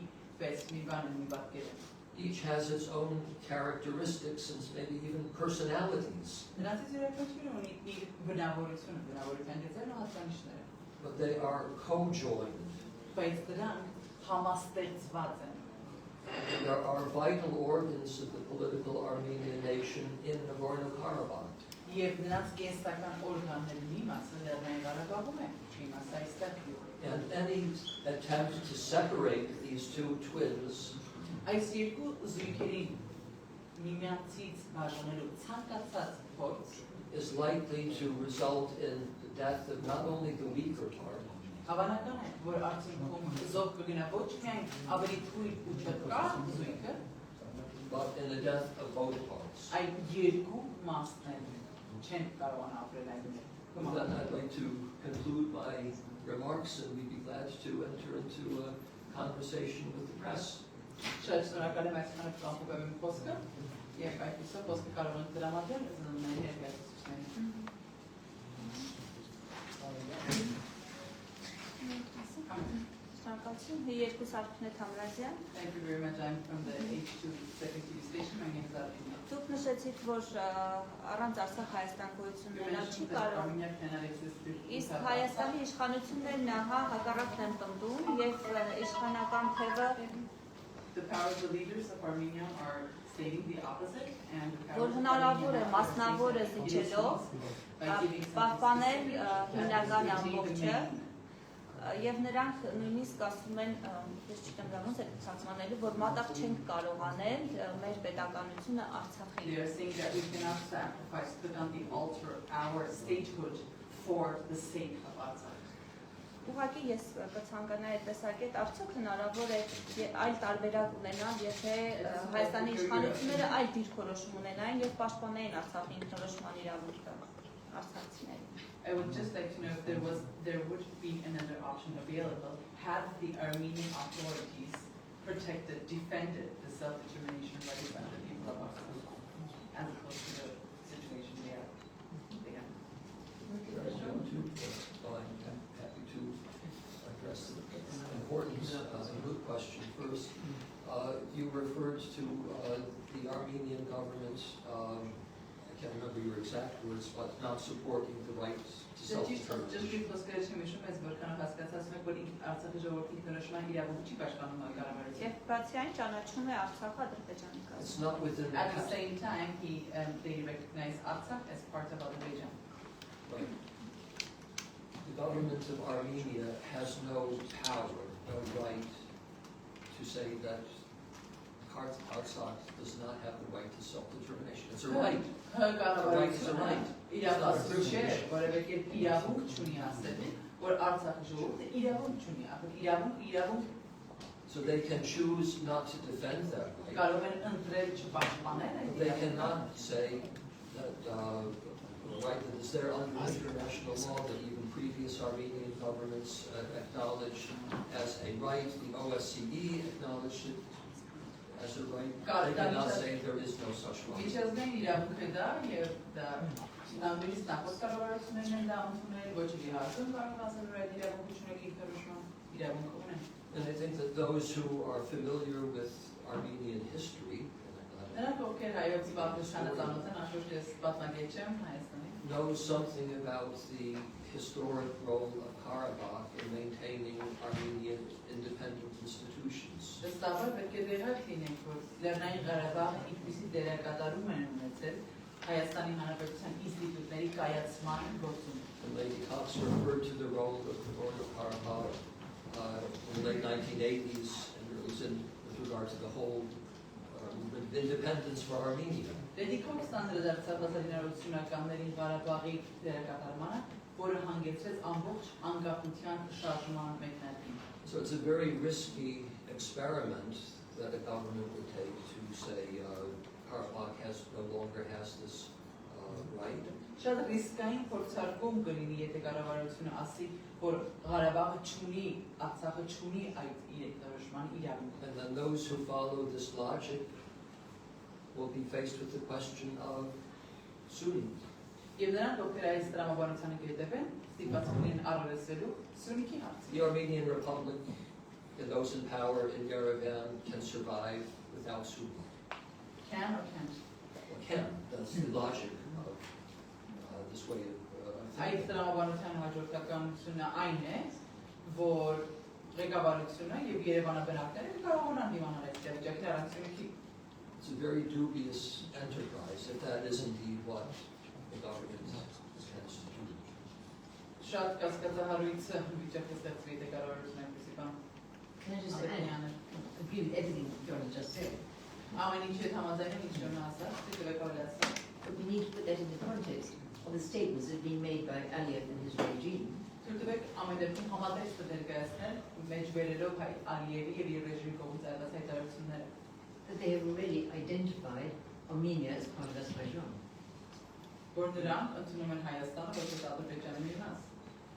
պես մի բան են, մի պատկեր են։ Each has its own characteristics and maybe even personalities, Նրանցից յուրաքանչյուրը ունի իր բնավորությունը, բնավորության գծերն ու հատկանիշները, but they are co-joined. բայց դրանք համաստեղծված են։ And there are vital organs of the political Armenian nation in Nagorno-Karabakh. Եվ նրանց կենսական օրգանների մի մասը Լեռնային Ղարաբաղում է, մի մասը այստեղ։ And any attempt to separate these two twins Այս երկու զույգերի միմյանցից բաժանելու ցանկացած փորձ is likely to result in the death of not only the weaker part, հավանական է, որ արդյունքում զոհ կգնա ոչ միայն ավելի թույլ ու չկար զույգը, but in the death of both parts. այլ երկու մասն չեն կարողանա ապրել այդպես։ With that, I'd like to conclude my remarks, and we'd be glad to enter into a conversation with the press. Շատ շնորհակալ եմ այսքանով կամփոփեմ իմ խոսքը եւ այդպեսով խոսքը կարող ենք դրամադրել զննների ներկայացուցիչներին։ Շնորհակալություն, երկու Սարգսնե Թամրազյան։ Thank you very much. I'm from the H2 second TV station. My name is Armenia. Դուք նշեցիք, որ առանց Արցախ-Հայաստան գոյություն ունենալ չի կարող։ Armenia cannot exist without Իսկ Հայաստանի իշխանություններն հակառակն են պնդում եւ իշխանական թևը The power of the leaders of Armenia are stating the opposite, and the power որ of հնարավոր է Armenia մասնավորը are stating զիջելով by giving some պահպանել specific հիմնական responsibility ամբողջը and եւ նրանք նույնիսկ ասում են, ես չգիտեմ դա ոնց է ցածմանելու, որ մատաղ չենք կարող անել մեր պետականությունը Արցախին։ they are saying that we cannot sacrifice, put on the altar our statehood for the sake of Artsakh. Ուղղակի ես կցանկանայի այդ տեսակետ, արդյոք հնարավոր է այլ տարբերակ ունենալ, եթե Հայաստանի իշխանությունները այլ դիրքորոշում ունենային եւ պաշտպանեին Արցախի ինքնորոշման իրավունքը արցախցիներին։ I would just like to know if there would be another option available had the Armenian authorities protected, defended the self-determination rights of the people of Artsakh, as opposed to the situation they have. I'm happy to address the important good question first. You referred to the Armenian government, I can't remember your exact words, but not supporting the right to self-determination. Just խոսքերը չմիշում ես, որքանով հասկացածում եք, որ Արցախի ժողովրդի ինքնորոշման իրավունք չի պաշտպանում կառավարությունը։ Եվ բացի այն ճանաչում է Արցախը Ադրբեջանի կազմում։ It's not within At the same time, they recognize Artsakh as part of Azerbaijan. Right. The government of Armenia has no power, no right to say that Artsakh does not have the right to self-determination. It's a right. Կառավարությունը իրավասու չէ, որովհետև իրավունք չունի ասել, որ Արցախի ժողովուրդը իրավունք չունի, իրավունք So they can choose not to defend that right. կարող են ընտրել չպաշտպանել այդ They cannot say that right that is there under international law that even previous Armenian governments acknowledged as a right. The OSCE acknowledged it as a right. They cannot say there is no such law. Միջազգային իրավունքը դա եւ դա նույնիսկ նախորդ կառավարություններն են դա ընդունել, ոչ էլ հարցում կարող ասել որ այդ իրավունքը չունեք ինքնորոշման իրավունք ունեն։ And I think that those who are familiar with Armenian history Նրանք ովքեր հայոց պատմությանը ծանոթ են, անշուշտ ես պատմագետ չեմ Հայաստանի, know something about the historic role of Karabakh in maintaining Armenian independent institutions. Ըստավոր պետք է դերակ լինենք, որ Լեռնային Ղարաբաղը ինչպիսի դերակատարում են ունեցել Հայաստանի Հանրապետության ինստիտուտների կայացման գործում։ And Lady Cox referred to the role of Karabakh in the late 1980s, and it was with regard to the whole independence for Armenia. Lady Քոքսն անդրադարձավ 1980-ականներին Ղարաբաղի դերակատարմանը, որը հանգեցրեց ամբողջ անկախության շարժման մեկնարկին։ So it's a very risky experiment that a government would take to say Karabakh no longer has this right. Շատ ռիսկային փորձարկում կլինի, եթե կառավարությունը ասի, որ Ղարաբաղը չունի, Արցախը չունի այդ ինքնորոշման իրավունք։ And then those who follow this logic will be faced with the question of Sunni. Եվ նրանք, ովքեր այս տրամաբանությանը կհետևեն, ստիպված կլինեն առերեսվելու Սյունիքի հարցը։ The Armenian Republic and those in power in Yerevan can survive without Sunni. Can or can't? Or can. That's the logic of this way of Այդ տրամաբանության հաջորդականությունը այն է, որ ղեկավարությունը եւ Երևանաբնակները կարողանան դիմանալ այդ վիճակին առանց Սյունիքի։ It's a very dubious enterprise if that is indeed what the government intends to do. Շատ կասկածահարույց վիճակ է ստեղծվի, եթե կառավարությունը այնպեսի բան։ Can I just add, agree with everything John has just said, Ամեն ինչ հետ համաձայն եմ, ինչ Ջոնը ասաց, դիտեք ավելացնել։ but we need to put that in the context of the statements that have been made by Aliyev and his regime. Դուք ամեն դեպքում համատեղ ներկայացնել մեջ բերելով Ալիևի եւ իր ռեժիմի կողմից այլված հայտարարությունները։ That they have already identified Armenia as part of Azerbaijan. Որ նրանք ընդունում են Հայաստանը որպես Ադրբեջանի մի մաս։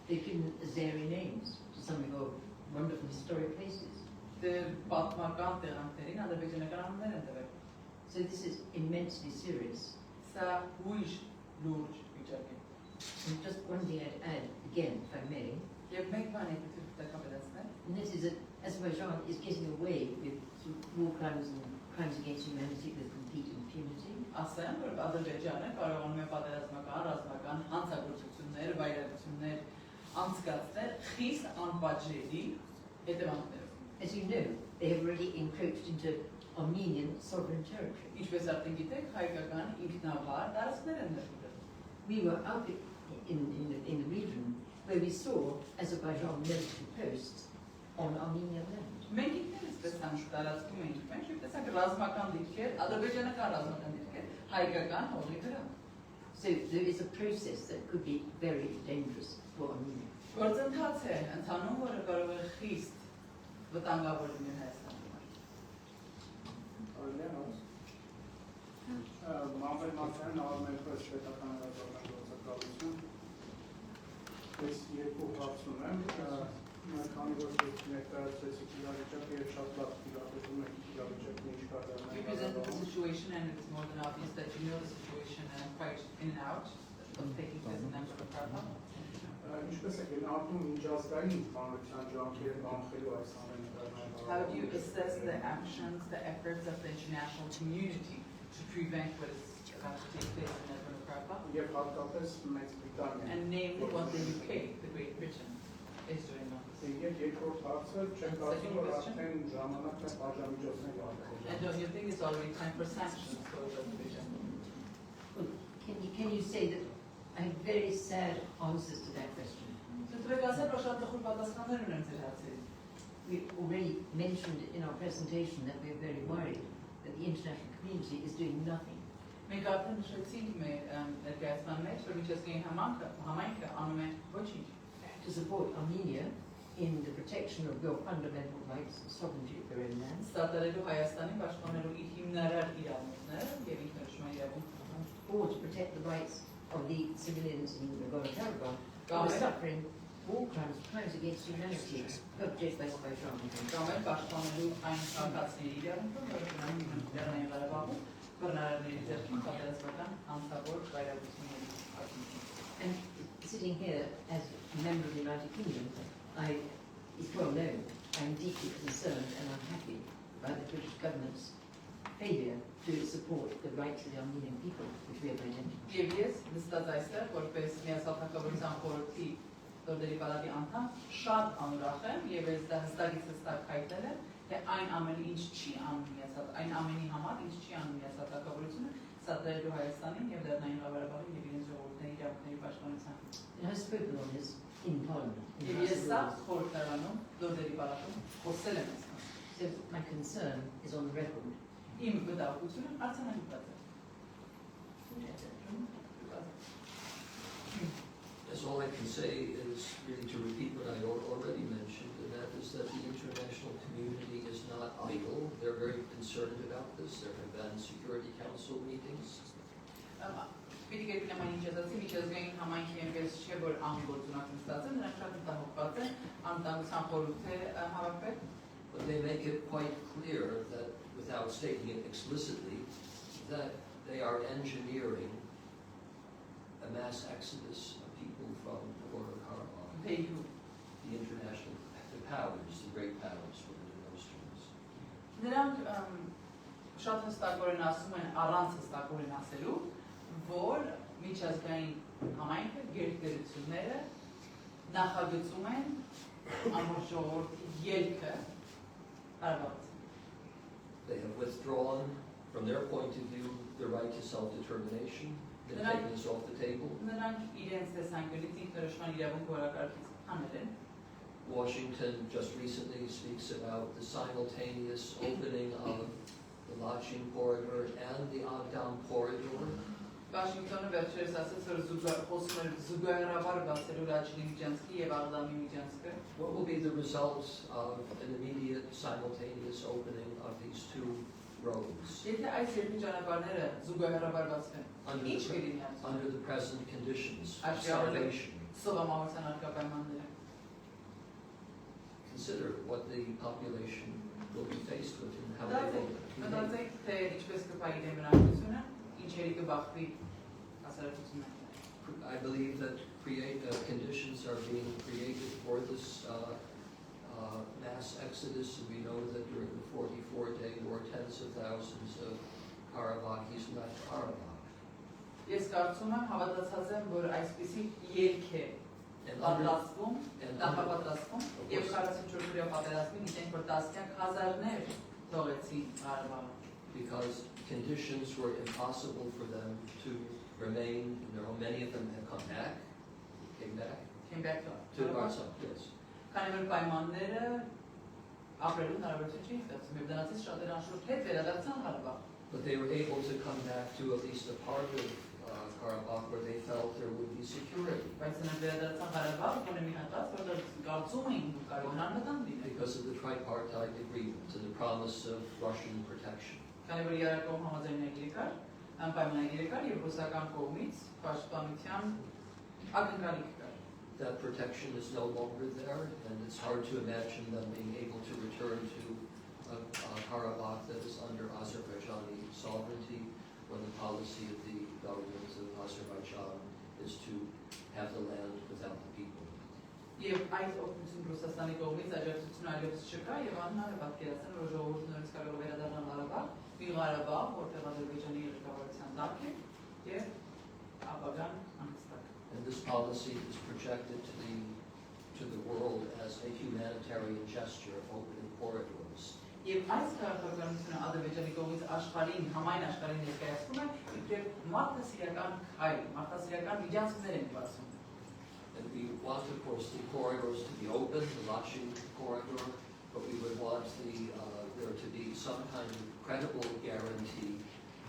They've given Azeri names to some of our wonderful historic places. Դեր պատմական տեղանքներին ադրբեջանական անուններ են տվել։ So this is immensely serious. Սա հույժ լուրջ վիճակ է։ And just one thing I'd add, again, if I may, Եվ մեկ բան եք դուք ավելացնել։ and this is that Azerbaijan is getting away with war crimes and crimes against humanity with complete impunity. Ասեմ, որ Ադրբեջանը կարողանում է պատերազմական, ռազմական հանցագործություններ, վայրագություններ անցկացնել խիստ անպատժելի հետևանքներով։ As you know, they have already encroached into Armenian sovereign territory. Ինչպես արդեն գիտեք, հայկական ինքնավար տարածքներ են ներկայացել։ We were out in the region where we saw Azerbaijan military posts on Armenian land. Մենք ինքներս տեսանք տարածքում էինք, մենք տեսանք ռազմական դիրքեր, ադրբեջանական ռազմական դիրքեր, հայկական հողի վրա։ So there is a process that could be very dangerous for Armenia. Գործընթաց է ընթանում, որը կարող է խիստ վտանգավոր լինել Հայաստանի համար։ Մամել Մացյանն արմերպես շվետական հրաժարական գործակալություն։ Ես երկու հարց ունեմ, քանի որ դուք ներկայացրեցիք իրավիճակը եւ շատ լավ իրավիճակում եք իրավիճակը ինչ կատարում You presented the situation and it's more than obvious that you know the situation and quite in and out of taking place in Namibia. Ինչպես է գնահատում միջազգային հանրության ջանքերը կանխելու այս ամենը։ How do you assess the actions, the efforts of the international community to prevent what is about to take place in Nagorno-Karabakh? Եվ հատկապես Մեծ Բրիտանիա։ And namely what the UK, the Great Britain, is doing on this. Եվ երկրորդ հարցը չեմ կարծում որ արդեն ժամանակն է պատժամիջոցներ արտադրել։ And don't you think it's already time for sanctions for the Britain? Well, can you say that I have very sad answers to that question? We already mentioned in our presentation that we are very worried that the international community is doing nothing. Մենք արդեն նշեցինք մեր ներկայացման մեջ, որ միջազգային համայնքը անում է ոչինչ to support Armenia in the protection of your fundamental rights and sovereignty of their own land, սատարելու Հայաստանին պաշտպանելու իր հիմնարար իրավունքները եւ ինքնորոշման իրավունքը, or to protect the rights of the civilians in Nagorno-Karabakh who are Right. suffering war crimes, crimes against humanity, perpetrated by Azerbaijan. կամ էլ պաշտպանելու այն քաղաքացիների իրավունքը, որոնք Լեռնային Ղարաբաղում բռնարարների ձեռքին պատերազմական անձավոր վայրագությունների արդյունքում։ And sitting here as a member of the United Kingdom, it's well known, I'm deeply concerned and unhappy by the British government's failure to support the rights of the Armenian people, which we have identified. Եվ ես նստած այստեղ, որպես միասնական խորհրդի Լորդերի պալատի անդամ, շատ անուրախ եմ եւ ես դա հստակից հստակ հայտնել եմ, թե այն ամենը ինչ չի անում միասնական, այն ամենի համար ինչ չի անում միասնականությունը, սատարելու Հայաստանին եւ Լեռնային Ղարաբաղի եւ իրենց ժողովուրդների իրավունքների պաշտպանության։ And I've spoken on this in Parliament. in Եվ the ես House սա of Lords. խորհրդարանում Լորդերի պալատում խոսել եմ այս։ So my concern is on the record. Իմ վտանգությունը արձանագրված է։ As all I can say is really to repeat what I already mentioned, and that is that the international community is not idle. They're very concerned about this. There have been Security Council meetings. Պիտի գտնեմ այն ինչ ասացի, միջազգային համայնքի այնպես չէ, որ անգործունակ նստած են, նրանք շատ մտահոգված են, անվտանգության խորհուրդ է հավաքվել։ But they make it quite clear that, without stating it explicitly, that they are engineering a mass exodus of people from Nagorno-Karabakh. They do. The international powers, the great powers, put it in those terms. Նրանք շատ հստակորեն ասում են, առանց հստակորեն ասելու, որ միջազգային համայնքը գերտերությունները նախագծում են ամբողջ ժողովրդի ելքը Ղարաբաղից։ They have withdrawn, from their point of view, the right to self-determination. They've taken this off the table. Նրանք իրենց տեսանկյունից ինքնորոշման իրավունքը որակարգից հանել են։ Washington just recently speaks about the simultaneous opening of the Lachin corridor and the Agdam corridor. Վաշինգտոնը վերջերս ասաց, որ խոսում էր զուգահեռաբար բացելու Լաչինի միջանցքի եւ Աղդամի միջանցքը։ What will be the result of an immediate simultaneous opening of these two roads Եթե այս երկու ճանապարհները զուգահեռաբար բացվեն, ինչ կլինի under the present conditions of Actually, starvation? սովամահության արկա պայմանները։ Consider what the population will be faced with and how they will behave. Մտածեք, թե ինչպես կպահի դեմոկրատությունը, ինչերի կբախվի հասարակությունը։ I believe that conditions are being created for this mass exodus, and we know that during the 44-day war, tens of thousands of Karabakhis left Karabakh. Ես կարծում եմ, հավատացած եմ, որ այսպիսի ելք է պատրաստվում, նախապատրաստվում եւ 44-օրյա պատերազմին գիտենք, որ տասնյակ հազարներ թողեցին Ղարաբաղը։ Because conditions were impossible for them to remain. Many of them have came back to Artsakh, yes. Քանի որ պայմանները ապրելու հնարավորություն չի ստացվում եւ դրանից շատերը անշուշտ հետ վերադարձան Ղարաբաղ։ But they were able to come back to at least a part of Karabakh where they felt there would be security. Բայց նրանք վերադարձան Ղարաբաղ, որը մի հատ որ կարծում էին կարող են անվտանգ լինել։ Because of the tripartite agreement and the promise of Russian protection. Քանի որ երակողմ համաձայնագիր կար, անպայմանագիր կար եւ ռուսական կողմից պաշտպանության ակնկալիք կար։ That protection is no longer there, and it's hard to imagine them being able to return to Karabakh that is under Azerbaijani sovereignty when the policy of the government of Azerbaijan is to have the land without the people. Եվ այդ օգնություն Ռուսաստանի կողմից աջակցություն այլևս չկա եւ անհնար է պատկերացնել, որ ժողովուրդը նորից կարող է վերադառնալ Ղարաբաղ, մի Ղարաբաղ, որտեղ Ադրբեջանի ղեկավարության տակ է եւ ապագան անհստակ։ And this policy is projected to the world as a humanitarian gesture of opening corridors. Եվ այս քաղաքականությունը Ադրբեջանի կողմից աշխարհին, համայն աշխարհին ներկայացվում է իբրև մարդասիրական քայլ, մարդասիրական միջանցքներ են բացում։ And we want, of course, the corridors to be open, the Lachi corridor, but we would want there to be some kind of credible guarantee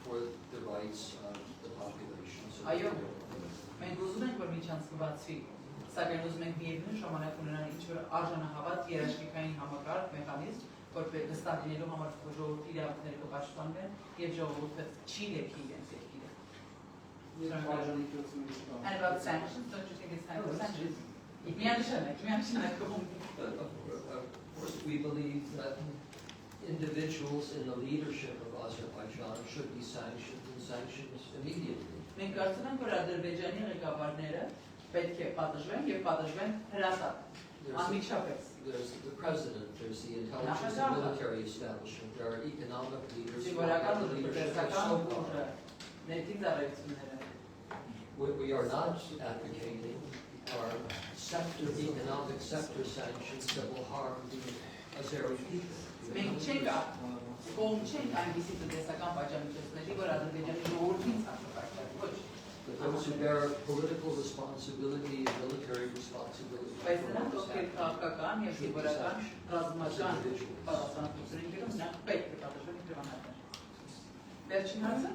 for the rights of the population. So Այո, մենք ուզում ենք, որ միջանցքը բացվի, սակայն ուզում ենք միևնույն ժամանակ ունենալ ինչ-որ արժանահավատ երաշխիքային համակարգ մեխանիզմ, որպես վստահ լինելու համար, որ ժողովրդի իրավունքները կպաշտպանվեն եւ ժողովուրդը չի լքի իրենց երկիրը։ And about sanctions, don't you think it's time for sanctions? Of course, we believe that individuals in the leadership of Azerbaijan should be sanctioned and sanctioned immediately. Մենք կարծում ենք, որ Ադրբեջանի ղեկավարները պետք է պատժվեն եւ պատժվեն հրատապ, անմիջապես։ There's the president, there's the intelligence and military establishment, there are economic leaders, Զինվորական the leadership of տնտեսական so ուժը, ներքին ծառայությունները։ We are not advocating our economic sector sanctions that will harm the Azeri people. Մենք չենք կողմ չենք այնպիսի տնտեսական պատժամիջոցների, որ Ադրբեջանի ժողովրդին ցանկացած ոչ։ But those who bear political responsibility and military responsibility Բայց for նրանք, this ովքեր քաղաքական եւ զինվորական ռազմական պատասխանատվություն ունեն, նրանք պետք է պատժվեն իբրև անհատներ։ Վերջին հարցը։